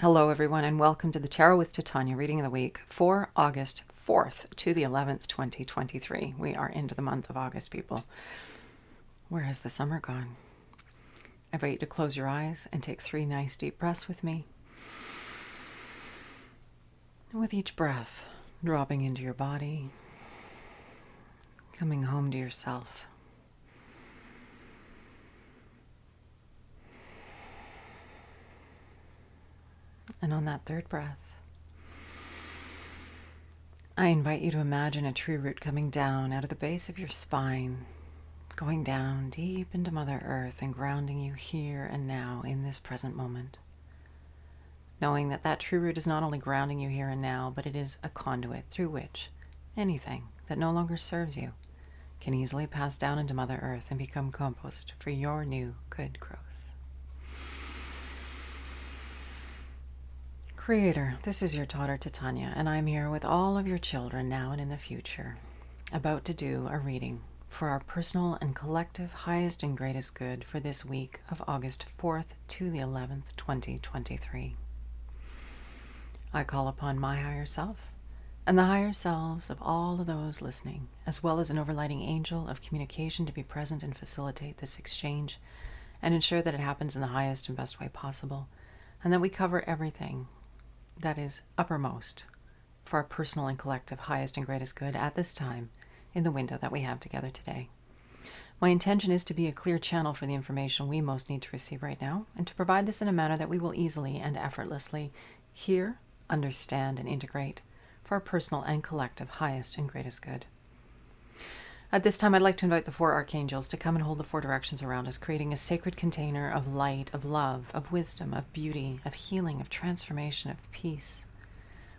Hello, everyone, and welcome to the Tarot with Titania reading of the week for August 4th to the 11th, 2023. We are into the month of August, people. Where has the summer gone? I invite you to close your eyes and take 3 nice deep breaths with me. And with each breath, dropping into your body, coming home to yourself. And on that third breath, I invite you to imagine a tree root coming down out of the base of your spine, going down deep into Mother Earth and grounding you here and now in this present moment. Knowing that that tree root is not only grounding you here and now, but it is a conduit through which anything that no longer serves you can easily pass down into Mother Earth and become compost for your new good growth. Creator, this is your daughter Titania, and I'm here with all of your children now and in the future, about to do a reading for our personal and collective highest and greatest good for this week of August 4th to the 11th, 2023. I call upon my higher self and the higher selves of all of those listening, as well as an overlighting angel of communication to be present and facilitate this exchange and ensure that it happens in the highest and best way possible, and that we cover everything that is uppermost for our personal and collective highest and greatest good at this time in the window that we have together today. My intention is to be a clear channel for the information we most need to receive right now, and to provide this in a manner that we will easily and effortlessly hear, understand, and integrate for our personal and collective highest and greatest good. At this time, I'd like to invite the 4 archangels to come and hold the 4 directions around us, creating a sacred container of light, of love, of wisdom, of beauty, of healing, of transformation, of peace.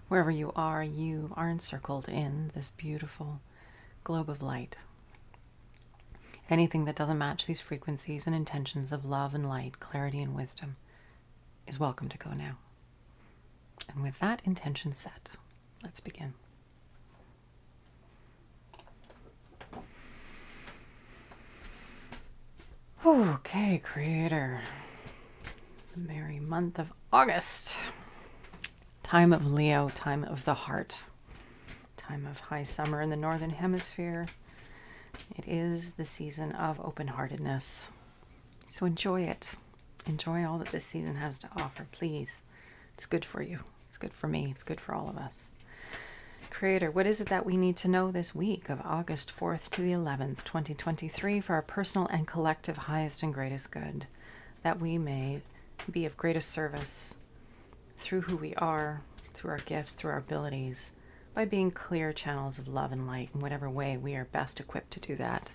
Wherever you are encircled in this beautiful globe of light. Anything that doesn't match these frequencies and intentions of love and light, clarity and wisdom is welcome to go now. And with that intention set, let's begin. Okay, Creator. Merry month of August. Time of Leo, time of the heart. Time of high summer in the Northern Hemisphere. It is the season of open-heartedness. So enjoy it. Enjoy all that this season has to offer, please. It's good for you. It's good for me. It's good for all of us. Creator, what is it that we need to know this week of August 4th to the 11th, 2023 for our personal and collective highest and greatest good, that we may be of greatest service through who we are, through our gifts, through our abilities, by being clear channels of love and light in whatever way we are best equipped to do that.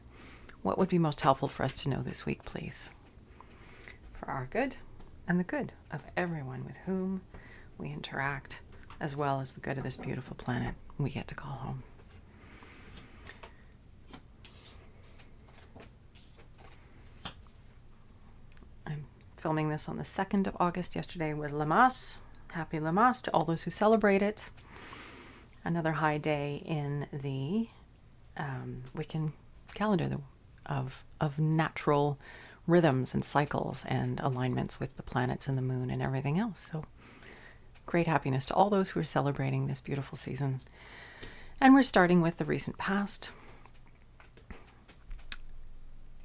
What would be most helpful for us to know this week, please? For our good and the good of everyone with whom we interact, as well as the good of this beautiful planet we get to call home. I'm filming this on the 2nd of August. Yesterday was Lamas. Happy Lamas to all those who celebrate it. Another high day in the Wiccan calendar of natural rhythms and cycles and alignments with the planets and the moon and everything else. So great happiness to all those who are celebrating this beautiful season. And we're starting with the recent past.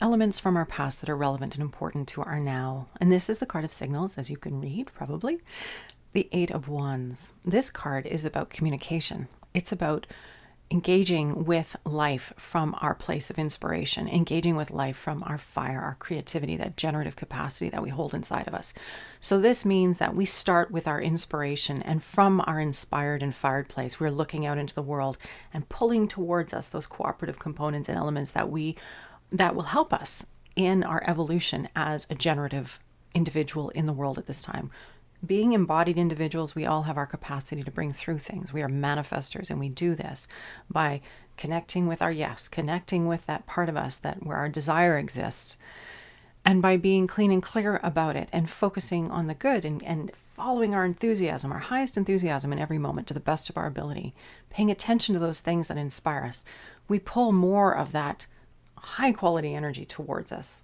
Elements from our past that are relevant and important to our now. And this is the card of signals, as you can read, probably. The 8 of Wands. This card is about communication. It's about engaging with life from our place of inspiration, engaging with life from our fire, our creativity, that generative capacity that we hold inside of us. So this means that we start with our inspiration, and from our inspired and fired place, we're looking out into the world and pulling towards us those cooperative components and elements that will help us in our evolution as a generative individual in the world at this time. Being embodied individuals, we all have our capacity to bring through things. We are manifestors, and we do this by connecting with our yes, connecting with that part of us that where our desire exists, and by being clean and clear about it and focusing on the good and following our enthusiasm, our highest enthusiasm in every moment to the best of our ability, paying attention to those things that inspire us. We pull more of that high quality energy towards us.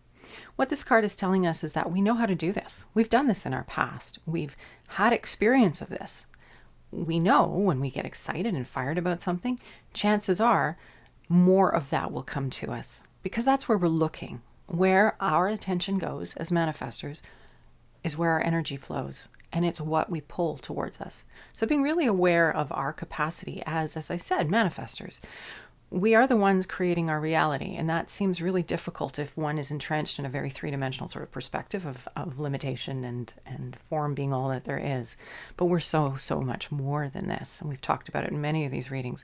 What this card is telling us is that we know how to do this. We've done this in our past. We've had experience of this. We know when we get excited and fired about something, chances are more of that will come to us because that's where we're looking. Where our attention goes as manifestors is where our energy flows, and it's what we pull towards us. So being really aware of our capacity as I said, manifestors. We are the ones creating our reality, and that seems really difficult if one is entrenched in a very three-dimensional sort of perspective of limitation and form being all that there is. But we're so much more than this, and we've talked about it in many of these readings.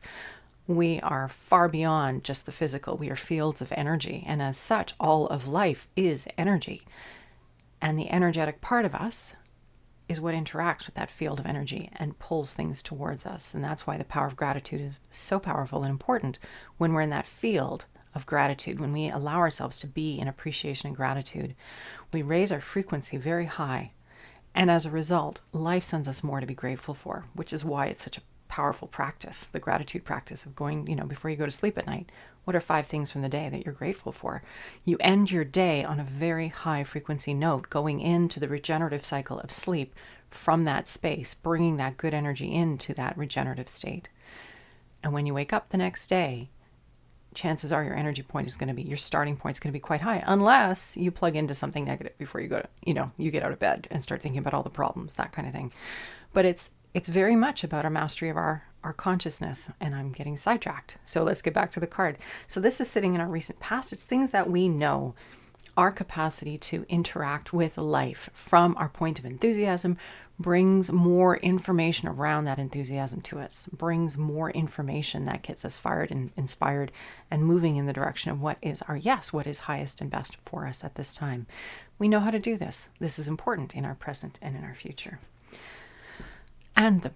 We are far beyond just the physical. We are fields of energy, and as such, all of life is energy. And the energetic part of us is what interacts with that field of energy and pulls things towards us. And that's why the power of gratitude is so powerful and important when we're in that field of gratitude. When we allow ourselves to be in appreciation and gratitude, we raise our frequency very high. And as a result, life sends us more to be grateful for, which is why it's such a powerful practice, the gratitude practice of going, before you go to sleep at night, what are 5 things from the day that you're grateful for? You end your day on a very high frequency note, going into the regenerative cycle of sleep from that space, bringing that good energy into that regenerative state. And when you wake up the next day, chances are your energy point is going to be, your starting point is going to be quite high, unless you plug into something negative before you go to, you get out of bed and start thinking about all the problems, that kind of thing. But it's very much about our mastery of our consciousness, and I'm getting sidetracked. So let's get back to the card. So this is sitting in our recent past. It's things that we know, our capacity to interact with life from our point of enthusiasm brings more information around that enthusiasm to us, brings more information that gets us fired and inspired and moving in the direction of what is our yes, what is highest and best for us at this time. We know how to do this. This is important in our present and in our future. And the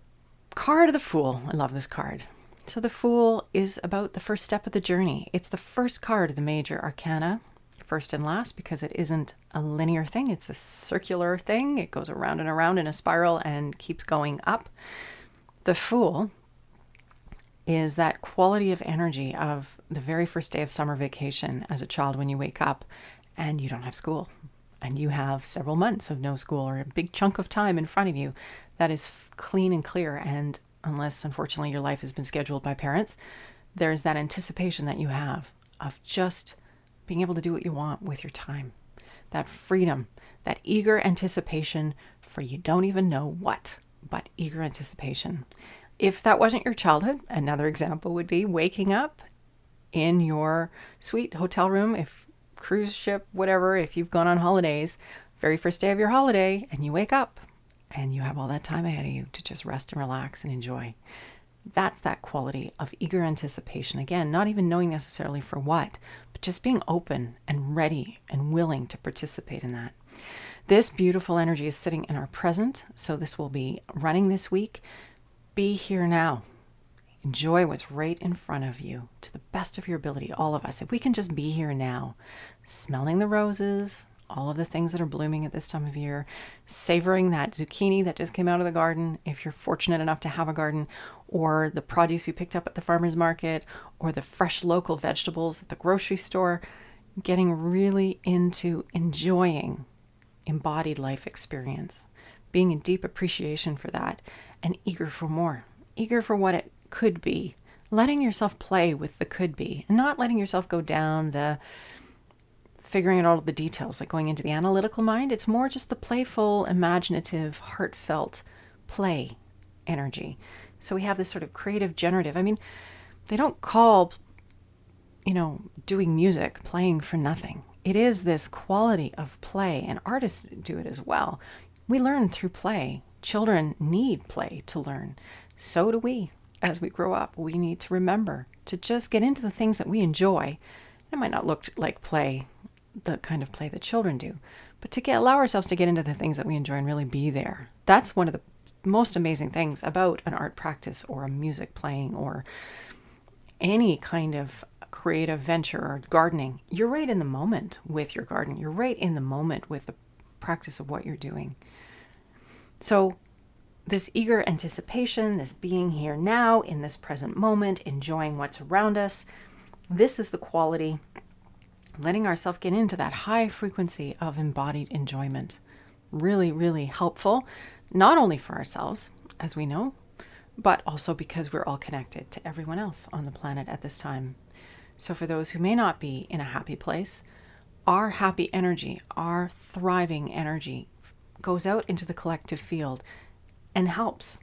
card of the Fool. I love this card. So the Fool is about the first step of the journey. It's the first card of the major arcana, first and last, because it isn't a linear thing. It's a circular thing. It goes around and around in a spiral and keeps going up. The Fool is that quality of energy of the very first day of summer vacation as a child when you wake up and you don't have school. And you have several months of no school or a big chunk of time in front of you that is clean and clear. And unless, unfortunately, your life has been scheduled by parents, there's that anticipation that you have of just being able to do what you want with your time. That freedom, that eager anticipation for you don't even know what, but eager anticipation. If that wasn't your childhood, another example would be waking up in your sweet hotel room, if cruise ship, whatever, if you've gone on holidays, very first day of your holiday, and you wake up and you have all that time ahead of you to just rest and relax and enjoy. That's that quality of eager anticipation. Again, not even knowing necessarily for what, but just being open and ready and willing to participate in that. This beautiful energy is sitting in our present, so this will be running this week. Be here now. Enjoy what's right in front of you to the best of your ability, all of us. If we can just be here now, smelling the roses, all of the things that are blooming at this time of year, savoring that zucchini that just came out of the garden, if you're fortunate enough to have a garden, or the produce you picked up at the farmer's market, or the fresh local vegetables at the grocery store, getting really into enjoying embodied life experience, being in deep appreciation for that, and eager for more, eager for what it could be, letting yourself play with the could be, and not letting yourself go down the figuring out all of the details, like going into the analytical mind. It's more just the playful, imaginative, heartfelt play energy. So we have this sort of creative, generative. I mean, they don't call, doing music playing for nothing. It is this quality of play, and artists do it as well. We learn through play. Children need play to learn. So do we. As we grow up, we need to remember to just get into the things that we enjoy. It might not look like play, the kind of play that children do, but to allow ourselves to get into the things that we enjoy and really be there. That's one of the most amazing things about an art practice or a music playing or any kind of creative venture or gardening. You're right in the moment with your garden. You're right in the moment with the practice of what you're doing. So this eager anticipation, this being here now in this present moment, enjoying what's around us, this is the quality letting ourselves get into that high frequency of embodied enjoyment. Really, really helpful, not only for ourselves, as we know, but also because we're all connected to everyone else on the planet at this time. So for those who may not be in a happy place, our happy energy, our thriving energy goes out into the collective field and helps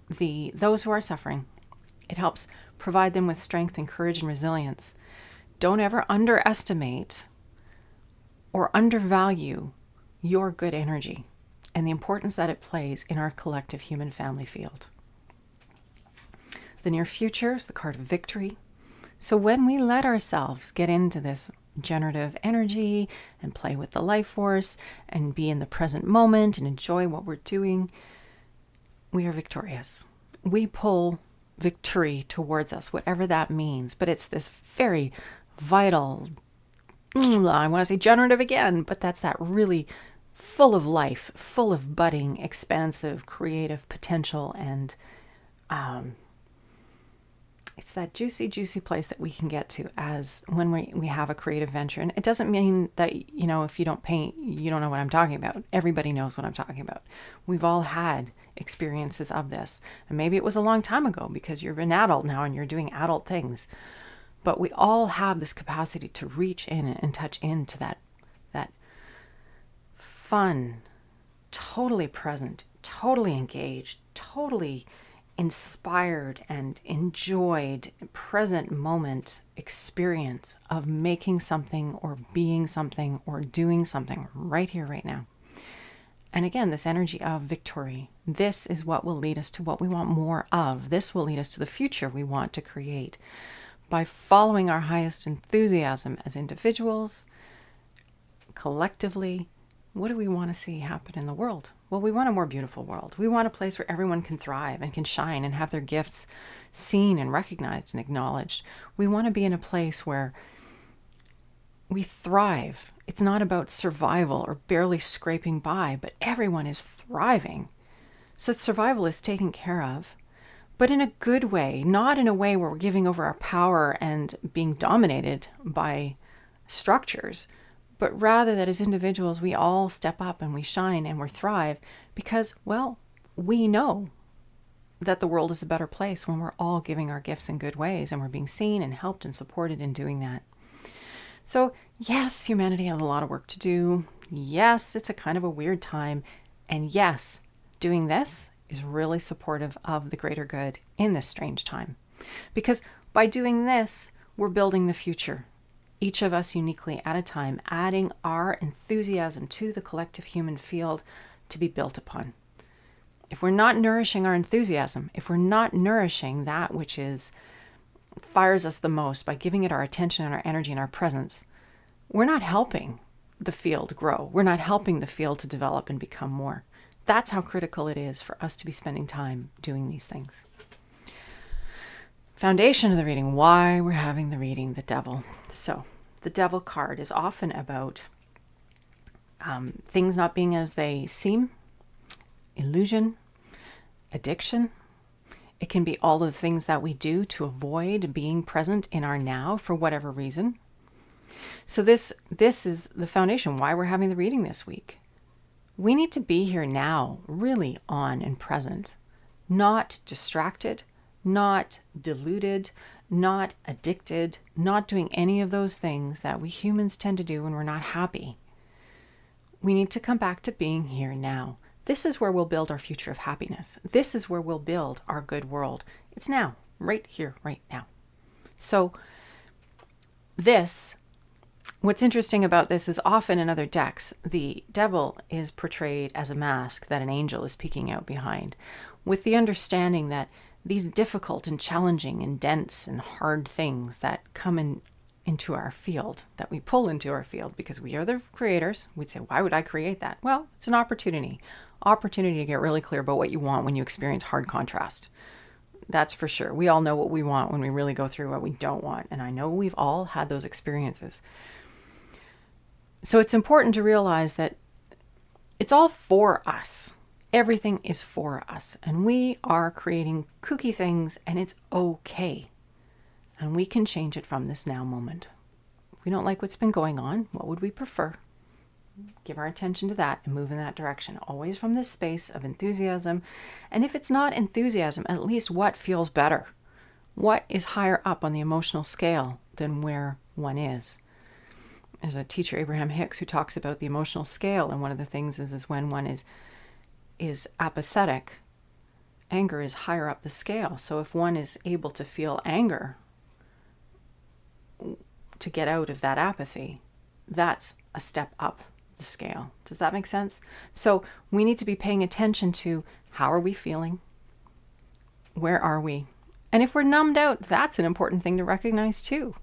those who are suffering. It helps provide them with strength and courage and resilience. Don't ever underestimate or undervalue your good energy and the importance that it plays in our collective human family field. The near future is the card of victory. So when we let ourselves get into this generative energy and play with the life force and be in the present moment and enjoy what we're doing, we are victorious. We pull victory towards us, whatever that means. But it's this very vital, I want to say generative again, but that's that really full of life, full of budding, expansive, creative potential, and it's that juicy, juicy place that we can get to as when we have a creative venture. And it doesn't mean that, if you don't paint, you don't know what I'm talking about. Everybody knows what I'm talking about. We've all had experiences of this. And maybe it was a long time ago because you're an adult now and you're doing adult things. But we all have this capacity to reach in and touch into that fun, totally present, totally engaged, totally inspired and enjoyed present moment experience of making something or being something or doing something right here, right now. And again, this energy of victory, this is what will lead us to what we want more of. This will lead us to the future we want to create by following our highest enthusiasm as individuals, collectively. What do we want to see happen in the world? Well, we want a more beautiful world. We want a place where everyone can thrive and can shine and have their gifts seen and recognized and acknowledged. We want to be in a place where we thrive. It's not about survival or barely scraping by, but everyone is thriving. So survival is taken care of, but in a good way, not in a way where we're giving over our power and being dominated by structures, but rather that as individuals, we all step up and we shine and we thrive because, well, we know that the world is a better place when we're all giving our gifts in good ways and we're being seen and helped and supported in doing that. So yes, humanity has a lot of work to do. Yes, it's a kind of a weird time. And yes, doing this is really supportive of the greater good in this strange time. Because by doing this, we're building the future. Each of us uniquely at a time, adding our enthusiasm to the collective human field to be built upon. If we're not nourishing our enthusiasm, if we're not nourishing that which fires us the most by giving it our attention and our energy and our presence, we're not helping the field grow. We're not helping the field to develop and become more. That's how critical it is for us to be spending time doing these things. Foundation of the reading, why we're having the reading, the devil. So the devil card is often about things not being as they seem, illusion, addiction. It can be all of the things that we do to avoid being present in our now for whatever reason. So this is the foundation, why we're having the reading this week. We need to be here now, really on and present, not distracted, not deluded, not addicted, not doing any of those things that we humans tend to do when we're not happy. We need to come back to being here now. This is where we'll build our future of happiness. This is where we'll build our good world. It's now, right here, right now. So what's interesting about this is often in other decks, the devil is portrayed as a mask that an angel is peeking out behind, with the understanding that these difficult and challenging and dense and hard things that come into our field, that we pull into our field because we are the creators. We'd say, why would I create that? Well, it's an opportunity to get really clear about what you want when you experience hard contrast. That's for sure. We all know what we want when we really go through what we don't want. And I know we've all had those experiences. So it's important to realize that it's all for us. Everything is for us. And we are creating kooky things and it's okay. And we can change it from this now moment. we don't like what's been going on, what would we prefer? Give our attention to that and move in that direction, always from this space of enthusiasm. And if it's not enthusiasm, at least what feels better? What is higher up on the emotional scale than where one is? There's a teacher, Abraham Hicks, who talks about the emotional scale, and one of the things is when one is apathetic, anger is higher up the scale. So if one is able to feel anger, to get out of that apathy, that's a step up the scale. Does that make sense? So we need to be paying attention to how are we feeling? Where are we? And if we're numbed out, that's an important thing to recognize too.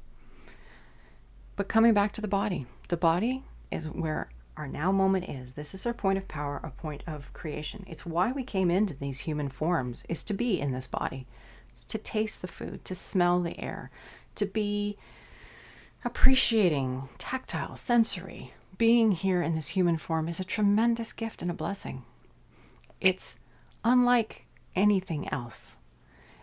But coming back to the body is where our now moment is. This is our point of power, our point of creation. It's why we came into these human forms, is to be in this body. It's to taste the food, to smell the air, to be appreciating, tactile, sensory. Being here in this human form is a tremendous gift and a blessing. It's unlike anything else.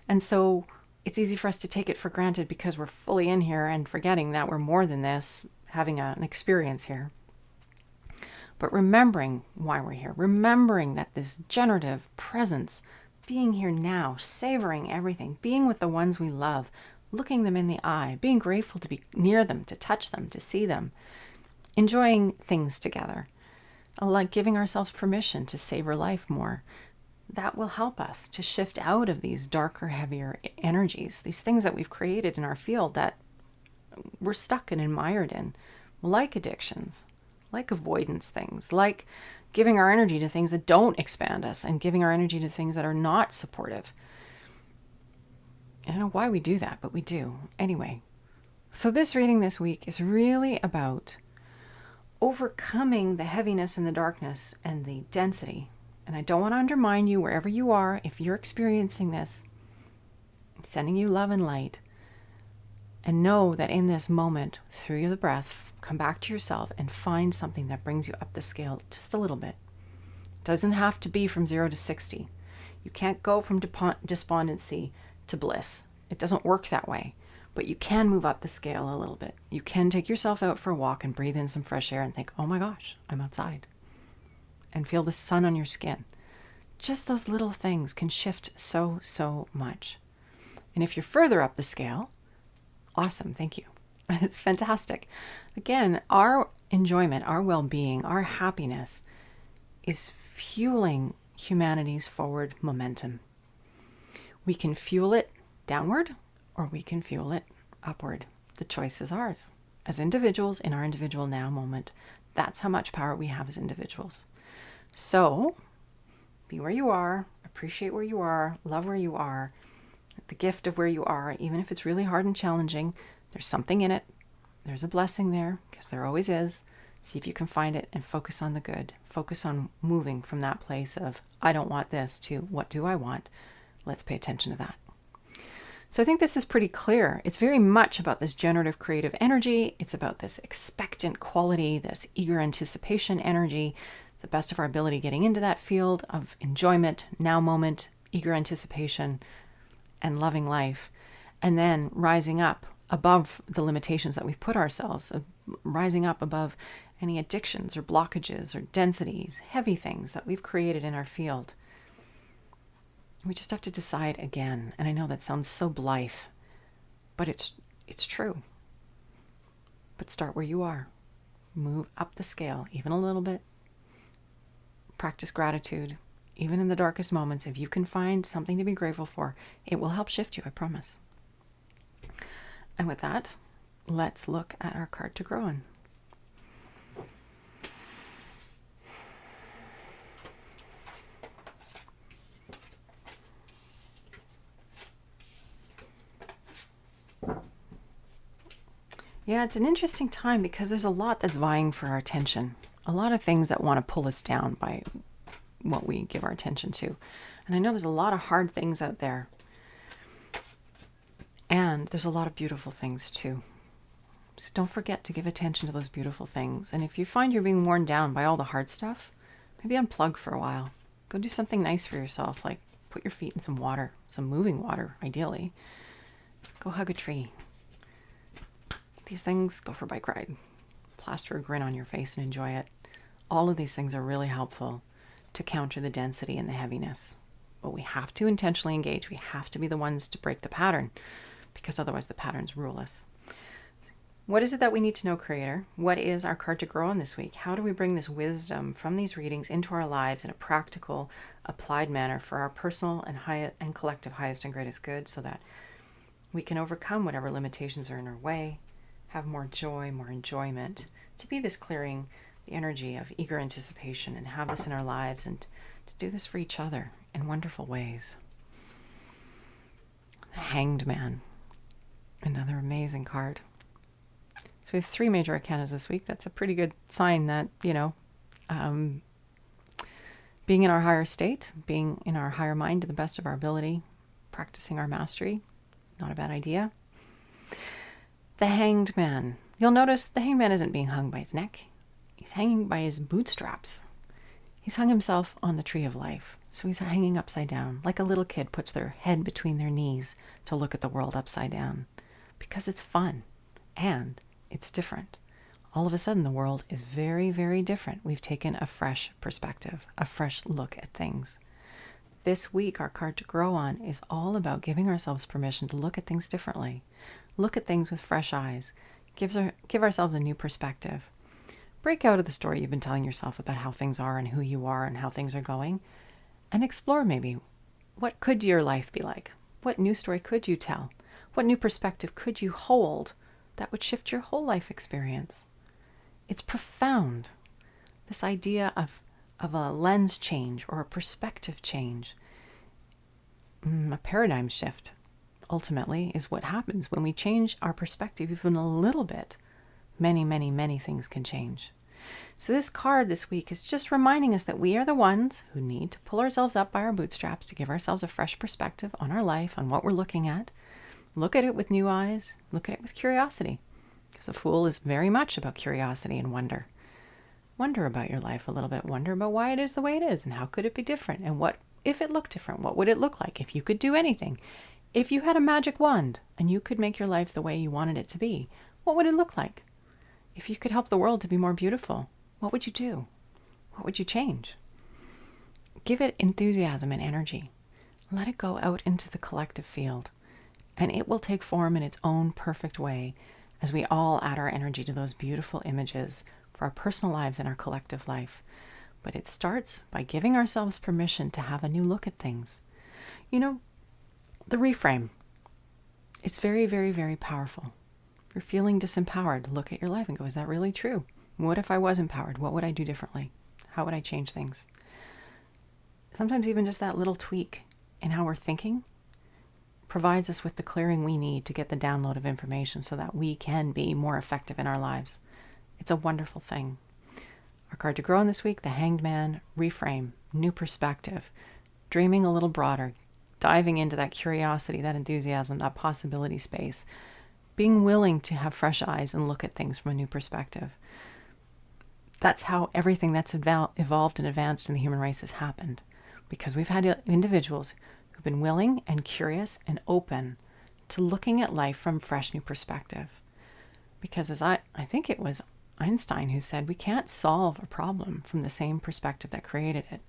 And so it's easy for us to take it for granted because we're fully in here and forgetting that we're more than this, having an experience here. But remembering why we're here, remembering that this generative presence, being here now, savoring everything, being with the ones we love, looking them in the eye, being grateful to be near them, to touch them, to see them, enjoying things together, like giving ourselves permission to savor life more. That will help us to shift out of these darker, heavier energies, these things that we've created in our field that we're stuck and admired in, like addictions, like avoidance things, like giving our energy to things that don't expand us and giving our energy to things that are not supportive. I don't know why we do that, but we do. Anyway, so this reading this week is really about overcoming the heaviness and the darkness and the density. And I don't want to undermine you wherever you are. If you're experiencing this, I'm sending you love and light. And know that in this moment, through the breath, come back to yourself and find something that brings you up the scale just a little bit. It doesn't have to be from 0 to 60. You can't go from despondency to bliss. It doesn't work that way. But you can move up the scale a little bit. You can take yourself out for a walk and breathe in some fresh air and think, oh my gosh, I'm outside. And feel the sun on your skin. Just those little things can shift so much. And if you're further up the scale, awesome, thank you. It's fantastic. Again, our enjoyment, our well-being, our happiness is fueling humanity's forward momentum. We can fuel it downward or we can fuel it upward. The choice is ours. As individuals in our individual now moment, that's how much power we have as individuals. So, be where you are, appreciate where you are, love where you are, the gift of where you are, even if it's really hard and challenging, there's something in it. There's a blessing there, because there always is. See if you can find it and focus on the good. Focus on moving from that place of, I don't want this, to what do I want? Let's pay attention to that. So I think this is pretty clear. It's very much about this generative creative energy. It's about this expectant quality, this eager anticipation energy, the best of our ability getting into that field of enjoyment, now moment, eager anticipation, and loving life. And then rising up above the limitations that we've put ourselves, rising up above any addictions or blockages or densities, heavy things that we've created in our field. We just have to decide again. And I know that sounds so blithe, but it's true. But start where you are. Move up the scale, even a little bit. Practice gratitude. Even in the darkest moments, if you can find something to be grateful for, it will help shift you, I promise. And with that, let's look at our card to grow on. Yeah, it's an interesting time because there's a lot that's vying for our attention. A lot of things that want to pull us down by what we give our attention to. And I know there's a lot of hard things out there. And there's a lot of beautiful things too. So don't forget to give attention to those beautiful things. And if you find you're being worn down by all the hard stuff, maybe unplug for a while. Go do something nice for yourself, like put your feet in some water, some moving water, ideally. Go hug a tree. these things, go for a bike ride. Plaster a grin on your face and enjoy it. All of these things are really helpful to counter the density and the heaviness. But we have to intentionally engage. We have to be the ones to break the pattern, because otherwise the patterns rule us. What is it that we need to know, Creator? What is our card to grow on this week? How do we bring this wisdom from these readings into our lives in a practical, applied manner for our personal and collective highest and greatest good, so that we can overcome whatever limitations are in our way, have more joy, more enjoyment, to be this clearing the energy of eager anticipation and have this in our lives, and to do this for each other in wonderful ways. The Hanged Man, another amazing card. So we have 3 major arcanas this week. That's a pretty good sign that, being in our higher state, being in our higher mind to the best of our ability, practicing our mastery, not a bad idea. The Hanged Man. You'll notice the Hanged Man isn't being hung by his neck. He's hanging by his bootstraps. He's hung himself on the tree of life. So he's hanging upside down, like a little kid puts their head between their knees to look at the world upside down. Because it's fun. And it's different. All of a sudden, the world is very, very different. We've taken a fresh perspective, a fresh look at things. This week, our card to grow on is all about giving ourselves permission to look at things differently. Look at things with fresh eyes. Give ourselves a new perspective. Break out of the story you've been telling yourself about how things are and who you are and how things are going. And explore maybe, what could your life be like? What new story could you tell? What new perspective could you hold that would shift your whole life experience? It's profound. This idea of a lens change or a perspective change, a paradigm shift, ultimately is what happens when we change our perspective even a little bit. Many, many, many things can change. So this card this week is just reminding us that we are the ones who need to pull ourselves up by our bootstraps to give ourselves a fresh perspective on our life, on what we're looking at. Look at it with new eyes. Look at it with curiosity. Because the Fool is very much about curiosity and wonder. Wonder about your life a little bit. Wonder about why it is the way it is and how could it be different? And what if it looked different? What would it look like if you could do anything? If you had a magic wand and you could make your life the way you wanted it to be, what would it look like? If you could help the world to be more beautiful, what would you do? What would you change? Give it enthusiasm and energy. Let it go out into the collective field, and it will take form in its own perfect way as we all add our energy to those beautiful images for our personal lives and our collective life. But it starts by giving ourselves permission to have a new look at things. The reframe. It's very, very, very powerful. If you're feeling disempowered, look at your life and go, is that really true? What if I was empowered? What would I do differently? How would I change things? Sometimes even just that little tweak in how we're thinking provides us with the clearing we need to get the download of information so that we can be more effective in our lives. It's a wonderful thing. Our card to grow on this week, the Hanged Man, reframe, new perspective, dreaming a little broader, diving into that curiosity, that enthusiasm, that possibility space, being willing to have fresh eyes and look at things from a new perspective. That's how everything that's evolved and advanced in the human race has happened, because we've had individuals who've been willing and curious and open to looking at life from fresh new perspective. Because as I think it was Einstein who said, we can't solve a problem from the same perspective that created it.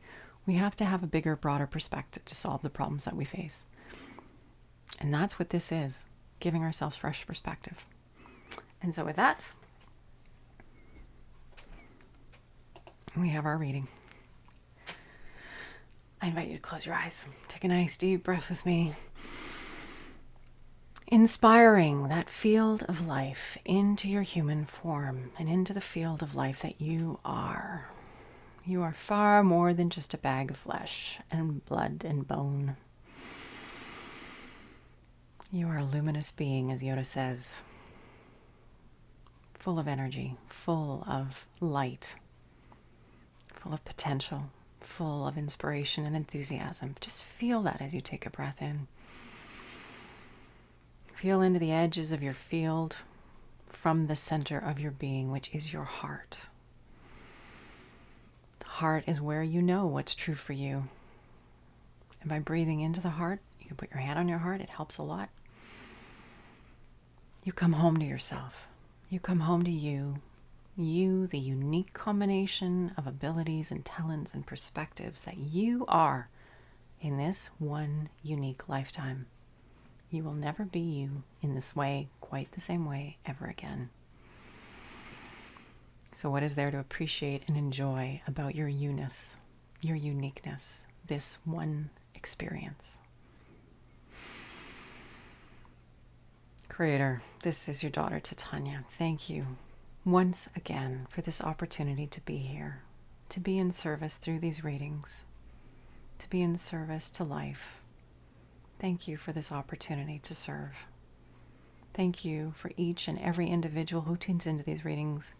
We have to have a bigger, broader perspective to solve the problems that we face. And that's what this is, giving ourselves fresh perspective. And so with that, we have our reading. I invite you to close your eyes. Take a nice deep breath with me. Inspiring that field of life into your human form and into the field of life that you are. You are far more than just a bag of flesh and blood and bone. You are a luminous being, as Yoda says, full of energy, full of light, full of potential, full of inspiration and enthusiasm. Just feel that as you take a breath in. Feel into the edges of your field from the center of your being, which is your heart. The heart is where you know what's true for you. And by breathing into the heart, you can put your hand on your heart. It helps a lot. You come home to yourself. You come home to you. You, the unique combination of abilities and talents and perspectives that you are in this one unique lifetime. You will never be you in this way, quite the same way, ever again. So what is there to appreciate and enjoy about your you-ness, your uniqueness, this one experience? Creator, this is your daughter, Titania. Thank you once again for this opportunity to be here, to be in service through these readings, to be in service to life. Thank you for this opportunity to serve. Thank you for each and every individual who tunes into these readings,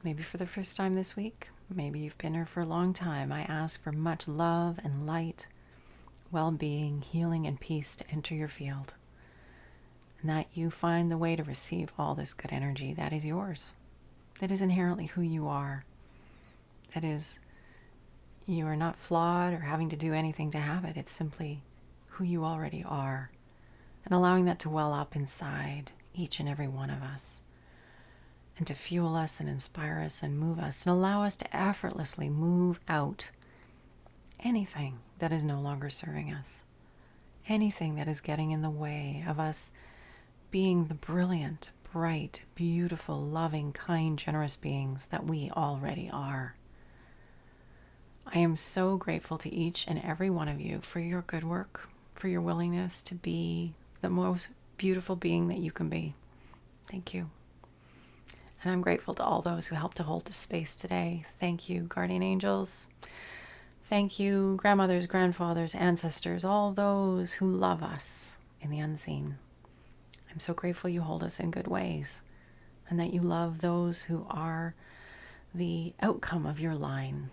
maybe for the first time this week, maybe you've been here for a long time. I ask for much love and light, well-being, healing, and peace to enter your field, and that you find the way to receive all this good energy that is yours, that is inherently who you are. That is, you are not flawed or having to do anything to have it. It's simply who you already are, and allowing that to well up inside each and every one of us, and to fuel us and inspire us and move us and allow us to effortlessly move out anything that is no longer serving us, anything that is getting in the way of us being the brilliant, bright, beautiful, loving, kind, generous beings that we already are. I am so grateful to each and every one of you for your good work, for your willingness to be the most beautiful being that you can be. Thank you. And I'm grateful to all those who helped to hold this space today. Thank you, guardian angels. Thank you, grandmothers, grandfathers, ancestors, all those who love us in the unseen. I'm so grateful you hold us in good ways, and that you love those who are the outcome of your line.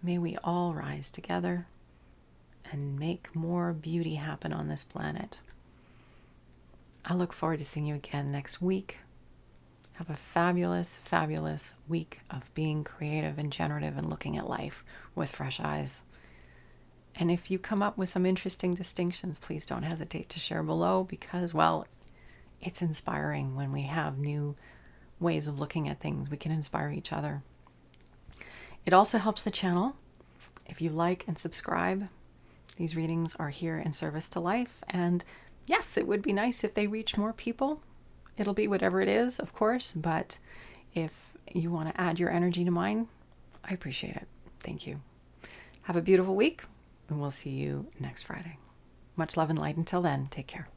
May we all rise together and make more beauty happen on this planet. I look forward to seeing you again next week. Have a fabulous, fabulous week of being creative and generative and looking at life with fresh eyes. And if you come up with some interesting distinctions, please don't hesitate to share below, because, well, it's inspiring when we have new ways of looking at things. We can inspire each other. It also helps the channel if you like and subscribe. These readings are here in service to life. And yes, it would be nice if they reach more people. It'll be whatever it is, of course. But if you want to add your energy to mine, I appreciate it. Thank you. Have a beautiful week, and we'll see you next Friday. Much love and light until then. Take care.